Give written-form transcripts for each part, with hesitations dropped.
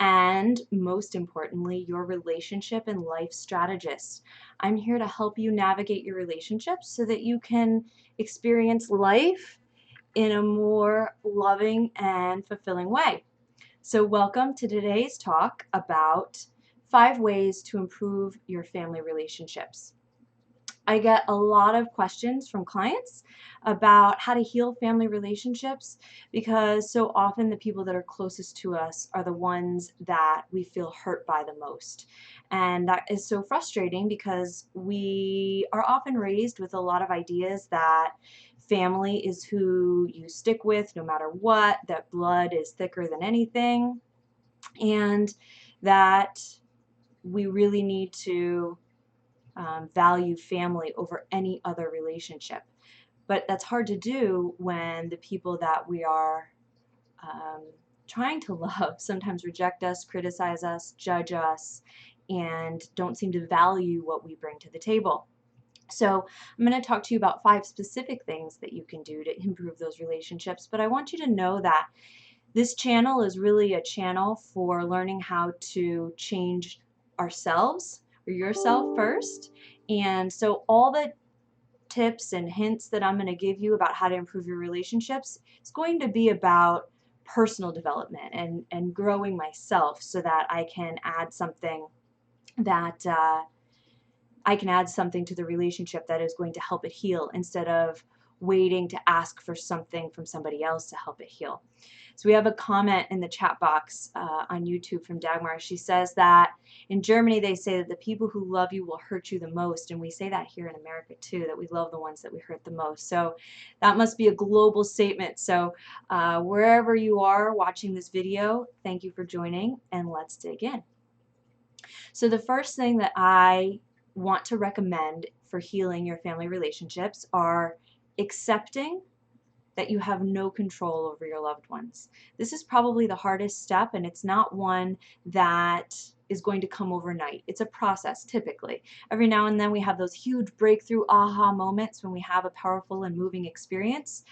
and most importantly, your relationship and life strategist. I'm here to help you navigate your relationships so that you can experience life in a more loving and fulfilling way. So, welcome to today's talk about 5 ways to improve your family relationships. I get a lot of questions from clients about how to heal family relationships because so often the people that are closest to us are the ones that we feel hurt by the most. And that is so frustrating because we are often raised with a lot of ideas that family is who you stick with no matter what, that blood is thicker than anything, and that we really need to value family over any other relationship. But that's hard to do when the people that we are um, trying to love sometimes reject us, criticize us, judge us, and don't seem to value what we bring to the table. So I'm going to talk to you about 5 specific things that you can do to improve those relationships. But I want you to know that this channel is really a channel for learning how to change ourselves or yourself first. And so all the tips and hints that I'm going to give you about how to improve your relationships is going to be about personal development and growing myself so that I can add something that I can add something to the relationship that is going to help it heal instead of waiting to ask for something from somebody else to help it heal. So we have a comment in the chat box on YouTube from Dagmar. She says that in Germany they say that the people who love you will hurt you the most, and we say that here in America too, that we love the ones that we hurt the most. So that must be a global statement. So wherever you are watching this video, thank you for joining, and let's dig in. So the first thing that I want to recommend for healing your family relationships are accepting that you have no control over your loved ones. This is probably the hardest step, and it's not one that is going to come overnight. It's a process typically. Every now and then we have those huge breakthrough aha moments when we have a powerful and moving experience,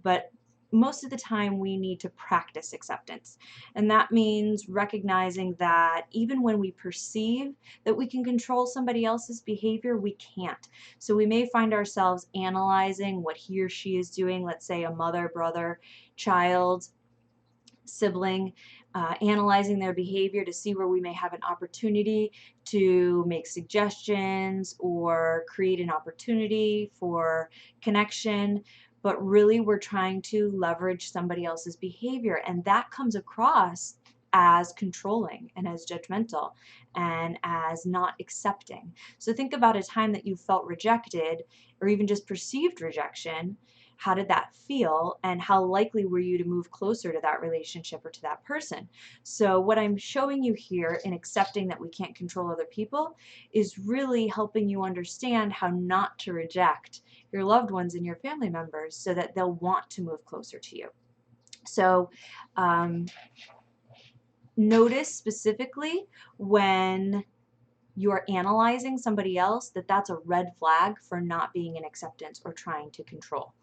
but most of the time we need to practice acceptance. And that means recognizing that even when we perceive that we can control somebody else's behavior, we can't. So we may find ourselves analyzing what he or she is doing, let's say a mother, brother, child, sibling, analyzing their behavior to see where we may have an opportunity to make suggestions or create an opportunity for connection. But really, we're trying to leverage somebody else's behavior, and that comes across as controlling and as judgmental and as not accepting. So think about a time that you felt rejected or even just perceived rejection. How did that feel, and how likely were you to move closer to that relationship or to that person? So what I'm showing you here in accepting that we can't control other people is really helping you understand how not to reject your loved ones and your family members so that they'll want to move closer to you. So notice specifically when you're analyzing somebody else that that's a red flag for not being in acceptance or trying to control.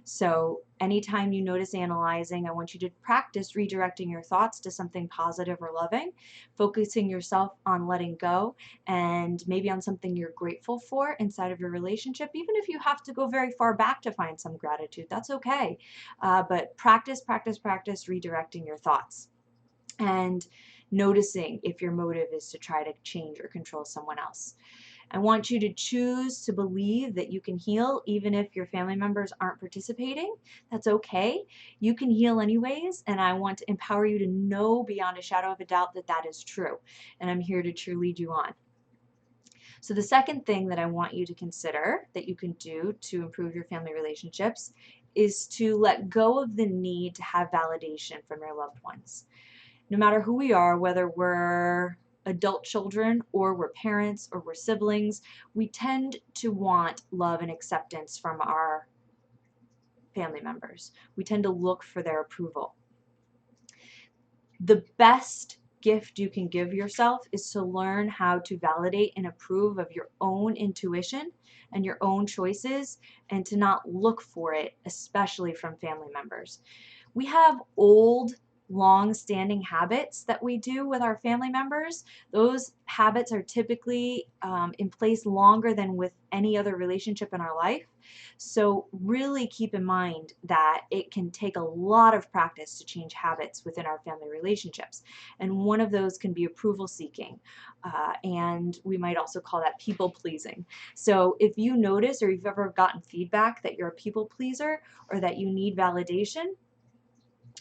So anytime you notice analyzing, I want you to practice redirecting your thoughts to something positive or loving, focusing yourself on letting go and maybe on something you're grateful for inside of your relationship. Even if you have to go very far back to find some gratitude, that's okay. But practice, practice, practice redirecting your thoughts and noticing if your motive is to try to change or control someone else. I want you to choose to believe that you can heal even if your family members aren't participating. That's okay. You can heal anyways, and I want to empower you to know beyond a shadow of a doubt that that is true. And I'm here to truly lead you on. So the second thing that I want you to consider that you can do to improve your family relationships is to let go of the need to have validation from your loved ones. No matter who we are, whether we're adult children or we're parents or we're siblings, we tend to want love and acceptance from our family members. We tend to look for their approval. The best gift you can give yourself is to learn how to validate and approve of your own intuition and your own choices and to not look for it, especially from family members. We have old long-standing habits that we do with our family members, those habits are typically in place longer than with any other relationship in our life. So really keep in mind that it can take a lot of practice to change habits within our family relationships. And one of those can be approval seeking. And we might also call that people pleasing. So if you notice or you've ever gotten feedback that you're a people pleaser or that you need validation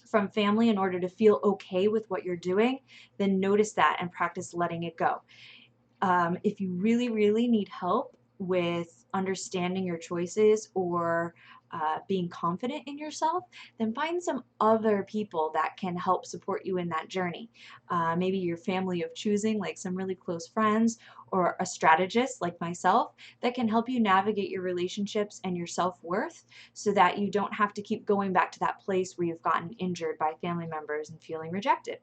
from family in order to feel okay with what you're doing, then notice that and practice letting it go. If you really, really need help with understanding your choices or being confident in yourself, then find some other people that can help support you in that journey. Maybe your family of choosing, like some really close friends, or a strategist like myself that can help you navigate your relationships and your self-worth so that you don't have to keep going back to that place where you've gotten injured by family members and feeling rejected.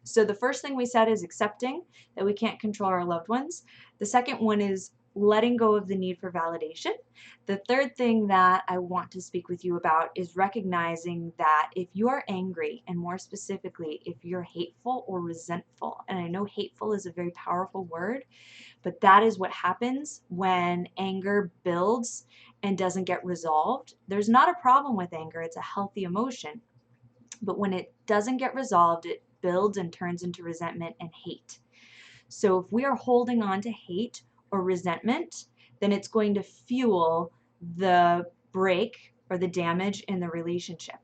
So the first thing we said is accepting that we can't control our loved ones. The second one is letting go of the need for validation. The third thing that I want to speak with you about is recognizing that if you are angry, and more specifically, if you're hateful or resentful, and I know hateful is a very powerful word, but that is what happens when anger builds and doesn't get resolved. There's not a problem with anger, it's a healthy emotion. But when it doesn't get resolved, it builds and turns into resentment and hate. So if we are holding on to hate or resentment, then it's going to fuel the break or the damage in the relationship.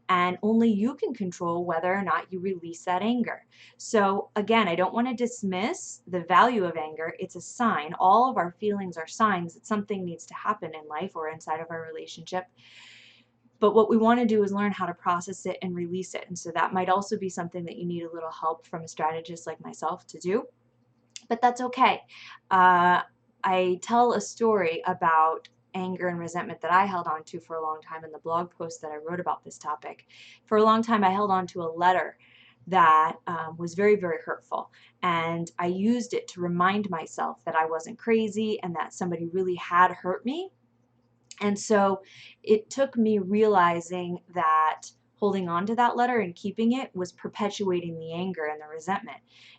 And only you can control whether or not you release that anger. So again, I don't want to dismiss the value of anger. It's a sign. All of our feelings are signs that something needs to happen in life or inside of our relationship. But what we want to do is learn how to process it and release it. And so that might also be something that you need a little help from a strategist like myself to do. But that's okay. I tell a story about anger and resentment that I held on to for a long time in the blog post that I wrote about this topic. For a long time, I held on to a letter that was very, very hurtful. And I used it to remind myself that I wasn't crazy and that somebody really had hurt me. And so it took me realizing that holding on to that letter and keeping it was perpetuating the anger and the resentment.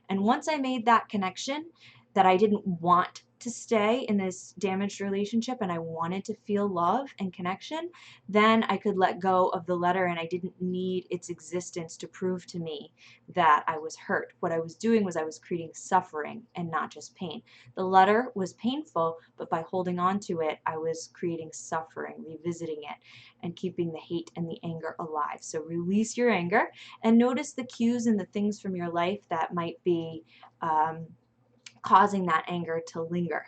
And once I made that connection that I didn't want to stay in this damaged relationship and I wanted to feel love and connection, then I could let go of the letter and I didn't need its existence to prove to me that I was hurt. What I was doing was I was creating suffering and not just pain. The letter was painful, but by holding on to it, I was creating suffering, revisiting it, and keeping the hate and the anger alive. So release your anger and notice the cues and the things from your life that might be causing that anger to linger.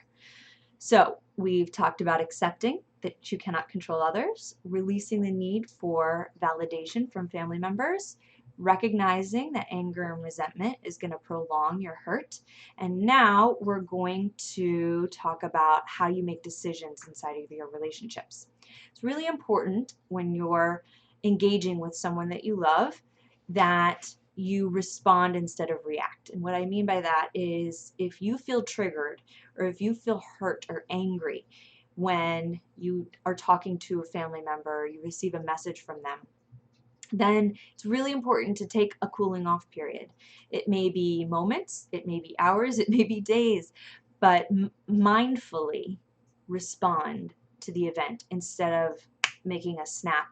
So we've talked about accepting that you cannot control others, releasing the need for validation from family members, recognizing that anger and resentment is going to prolong your hurt. And now we're going to talk about how you make decisions inside of your relationships. It's really important when you're engaging with someone that you love that you respond instead of react. And what I mean by that is if you feel triggered or if you feel hurt or angry when you are talking to a family member or you receive a message from them, then it's really important to take a cooling off period. It may be moments, it may be hours, it may be days, but mindfully respond to the event instead of making a snap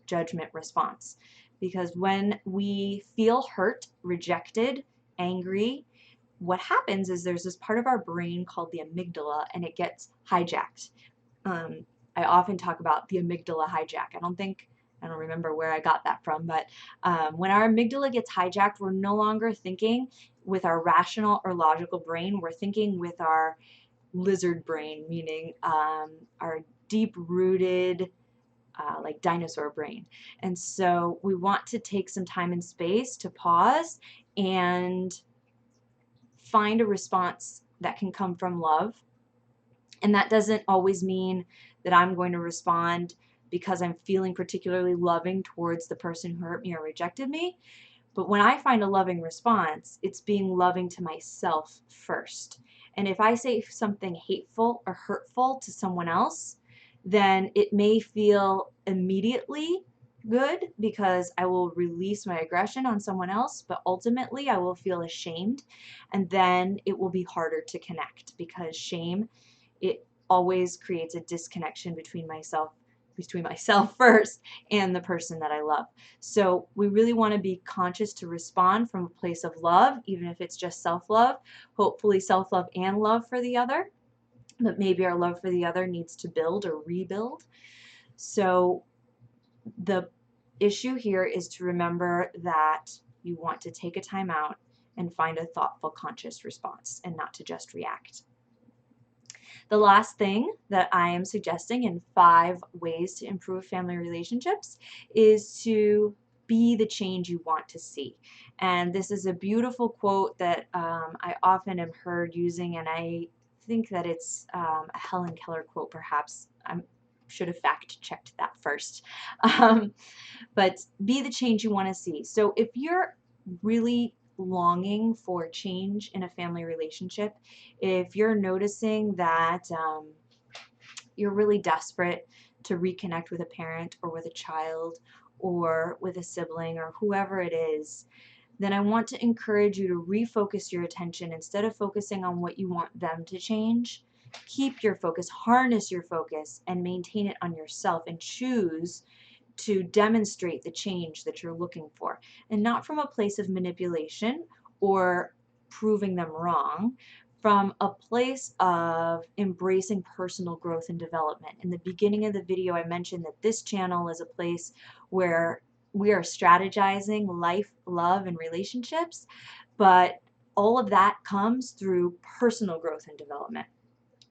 judgment response. Because when we feel hurt, rejected, angry, what happens is there's this part of our brain called the amygdala and it gets hijacked. I often talk about the amygdala hijack. I don't remember where I got that from, but when our amygdala gets hijacked, we're no longer thinking with our rational or logical brain. We're thinking with our lizard brain, meaning our deep-rooted, like dinosaur brain. And so we want to take some time and space to pause and find a response that can come from love. And that doesn't always mean that I'm going to respond because I'm feeling particularly loving towards the person who hurt me or rejected me. But when I find a loving response, it's being loving to myself first. And if I say something hateful or hurtful to someone else, then it may feel immediately good because I will release my aggression on someone else, but ultimately I will feel ashamed, and then it will be harder to connect because shame, it always creates a disconnection between myself first and the person that I love. So we really want to be conscious to respond from a place of love, even if it's just self-love, hopefully self-love and love for the other, but maybe our love for the other needs to build or rebuild. So the issue here is to remember that you want to take a time out and find a thoughtful, conscious response and not to just react. The last thing that I am suggesting in 5 ways to improve family relationships is to be the change you want to see. And this is a beautiful quote that I often am heard using, and I think that it's a Helen Keller quote, perhaps. I should have fact checked that first. Um, but be the change you want to see. So if you're really longing for change in a family relationship, if you're noticing that you're really desperate to reconnect with a parent or with a child or with a sibling or whoever it is, then I want to encourage you to refocus your attention. Instead of focusing on what you want them to change, keep your focus, harness your focus, and maintain it on yourself, and choose to demonstrate the change that you're looking for, and not from a place of manipulation or proving them wrong, from a place of embracing personal growth and development. In the beginning of the video, I mentioned that this channel is a place where we are strategizing life, love, and relationships, but all of that comes through personal growth and development.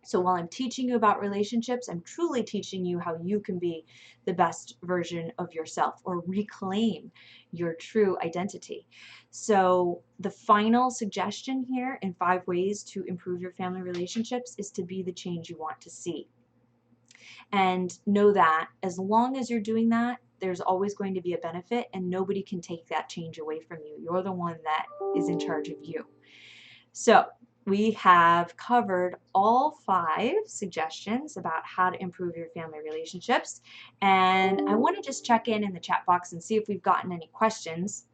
So while I'm teaching you about relationships, I'm truly teaching you how you can be the best version of yourself or reclaim your true identity. So the final suggestion here in 5 ways to improve your family relationships is to be the change you want to see. And know that as long as you're doing that, there's always going to be a benefit, and nobody can take that change away from you. You're the one that is in charge of you. So we have covered all 5 suggestions about how to improve your family relationships. And I want to just check in the chat box and see if we've gotten any questions.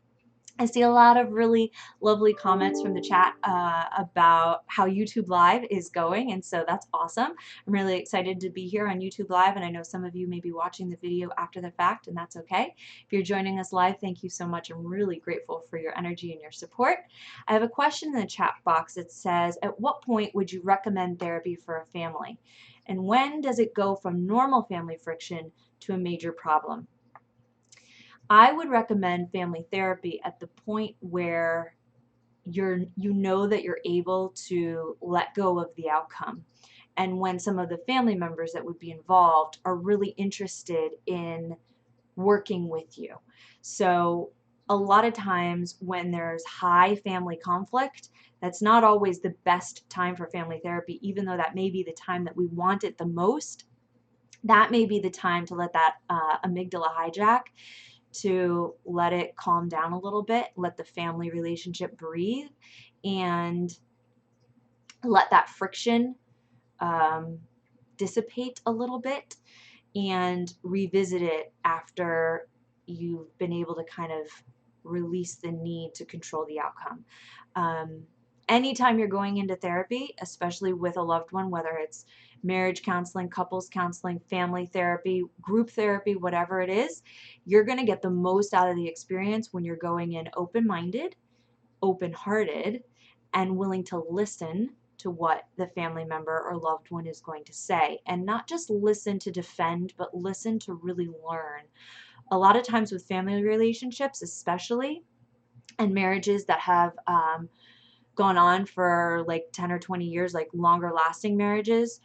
I see a lot of really lovely comments from the chat about how YouTube Live is going, and so that's awesome. I'm really excited to be here on YouTube Live, and I know some of you may be watching the video after the fact, and that's okay. If you're joining us live, thank you so much. I'm really grateful for your energy and your support. I have a question in the chat box that says, at what point would you recommend therapy for a family? And when does it go from normal family friction to a major problem? I would recommend family therapy at the point where you know that you're able to let go of the outcome, and when some of the family members that would be involved are really interested in working with you. So a lot of times when there's high family conflict, that's not always the best time for family therapy, even though that may be the time that we want it the most. That may be the time to let that amygdala hijack, to let it calm down a little bit, let the family relationship breathe, and let that friction um, dissipate a little bit, and revisit it after you've been able to kind of release the need to control the outcome. Um, Anytime you're going into therapy, especially with a loved one, whether it's marriage counseling, couples counseling, family therapy, group therapy, whatever it is, you're going to get the most out of the experience when you're going in open-minded, open-hearted, and willing to listen to what the family member or loved one is going to say, and not just listen to defend, but listen to really learn. A lot of times with family relationships, especially, and marriages that have gone on for like 10 or 20 years, like longer lasting marriages,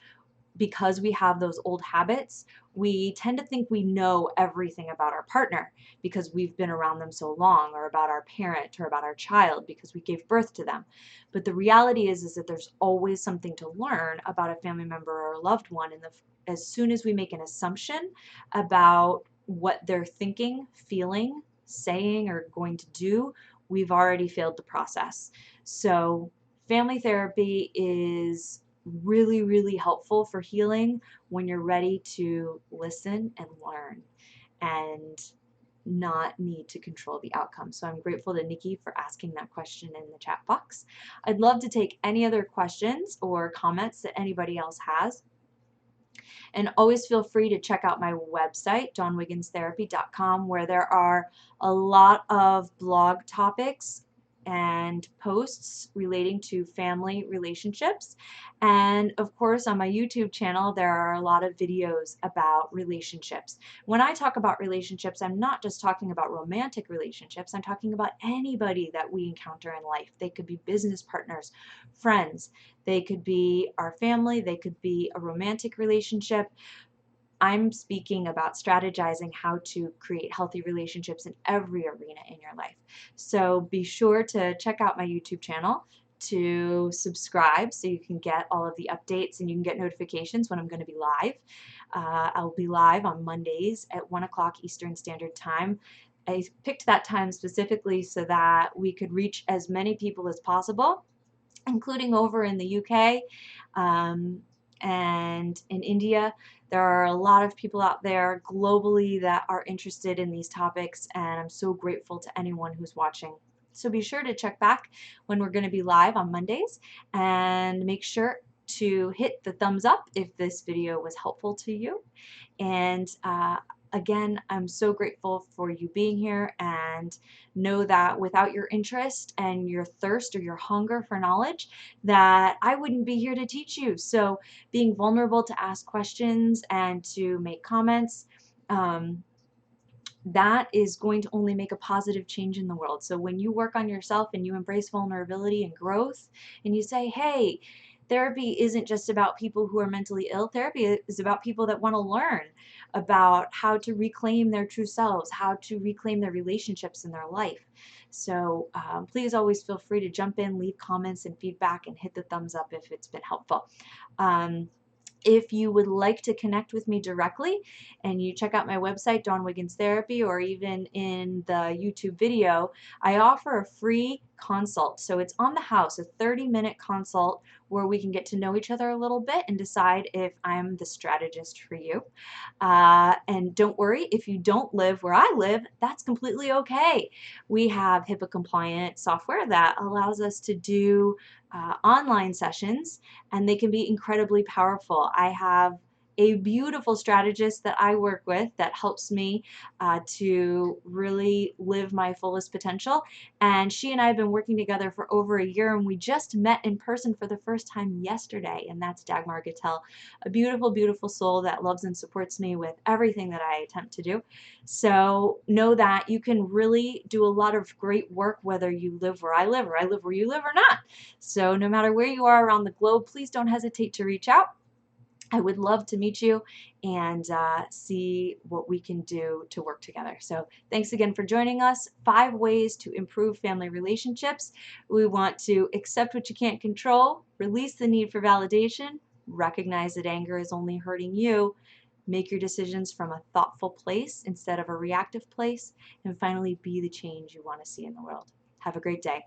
because we have those old habits, we tend to think we know everything about our partner because we've been around them so long, or about our parent or about our child because we gave birth to them. But the reality is that there's always something to learn about a family member or a loved one. And as soon as we make an assumption about what they're thinking, feeling, saying, or going to do, we've already failed the process. So family therapy is really, really helpful for healing when you're ready to listen and learn. And not need to control the outcome. So I'm grateful to Nikki for asking that question in the chat box. I'd love to take any other questions or comments that anybody else has. And always feel free to check out my website, dawnwigginstherapy.com, where there are a lot of blog topics and posts relating to family relationships. And of course, on my YouTube channel, there are a lot of videos about relationships. When I talk about relationships, I'm not just talking about romantic relationships. I'm talking about anybody that we encounter in life. They could be business partners, friends. They could be our family. They could be a romantic relationship. I'm speaking about strategizing how to create healthy relationships in every arena in your life. So be sure to check out my YouTube channel, to subscribe so you can get all of the updates and you can get notifications when I'm going to be live. I'll be live on Mondays at 1 o'clock Eastern Standard Time. I picked that time specifically so that we could reach as many people as possible, including over in the UK and in India. There are a lot of people out there globally that are interested in these topics, and I'm so grateful to anyone who's watching. So be sure to check back when we're going to be live on Mondays, and make sure to hit the thumbs up if this video was helpful to you. And again, I'm so grateful for you being here, and know that without your interest and your thirst or your hunger for knowledge, that I wouldn't be here to teach you. So being vulnerable to ask questions and to make comments, that is going to only make a positive change in the world. So when you work on yourself and you embrace vulnerability and growth, and you say, hey, therapy isn't just about people who are mentally ill. Therapy is about people that want to learn about how to reclaim their true selves, how to reclaim their relationships in their life. So please always feel free to jump in, leave comments and feedback, and hit the thumbs up if it's been helpful. If you would like to connect with me directly, and you check out my website, Dawn Wiggins Therapy, or even in the YouTube video, I offer a free consult. So it's on the house, a 30-minute consult where we can get to know each other a little bit and decide if I'm the strategist for you. And don't worry, if you don't live where I live, that's completely okay. We have HIPAA compliant software that allows us to do online sessions, and they can be incredibly powerful. I have a beautiful strategist that I work with that helps me to really live my fullest potential. And she and I have been working together for over a year, and we just met in person for the first time yesterday, and that's Dagmar Gattel, a beautiful, beautiful soul that loves and supports me with everything that I attempt to do. So know that you can really do a lot of great work whether you live where I live or I live where you live or not. So no matter where you are around the globe, please don't hesitate to reach out. I would love to meet you and see what we can do to work together. So thanks again for joining us. 5 ways to improve family relationships. We want to accept what you can't control, release the need for validation, recognize that anger is only hurting you, make your decisions from a thoughtful place instead of a reactive place, and finally be the change you want to see in the world. Have a great day.